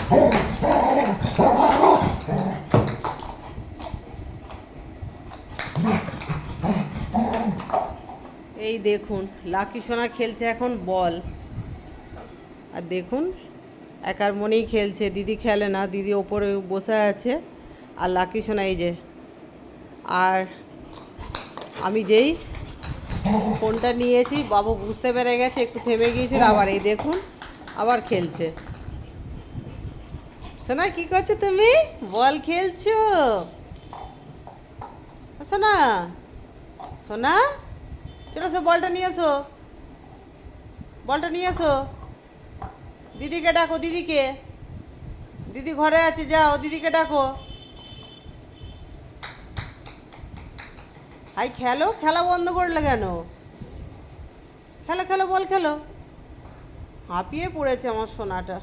এই দেখুন লাকি সোনা খেলছে এখন বল। আর দেখুন একার মনেই খেলছে, দিদি খেলে না, দিদি ওপরে বসে আছে। আর লাকি সোনা এই যে, আর আমি যেই ফোনটা নিয়েছি বাবু বুঝতে পেরে গেছে, একটু থেমে গিয়েছিল, আবার এই দেখুন আবার খেলছে। সোনা কি করছো তুমি? বল খেলছো সোনা? সোনা চলো সে বলটা নিয়ে এসো, বলটা নিয়ে এসো। দিদিকে ডাকো, দিদিকে, দিদি ঘরে আছে, যাও দিদিকে ডাকো। হাই খেলো, খেলা বন্ধ করলে কেন? খেলো খেলো, বল খেলো। হাঁপিয়ে পড়েছে আমার সোনাটা।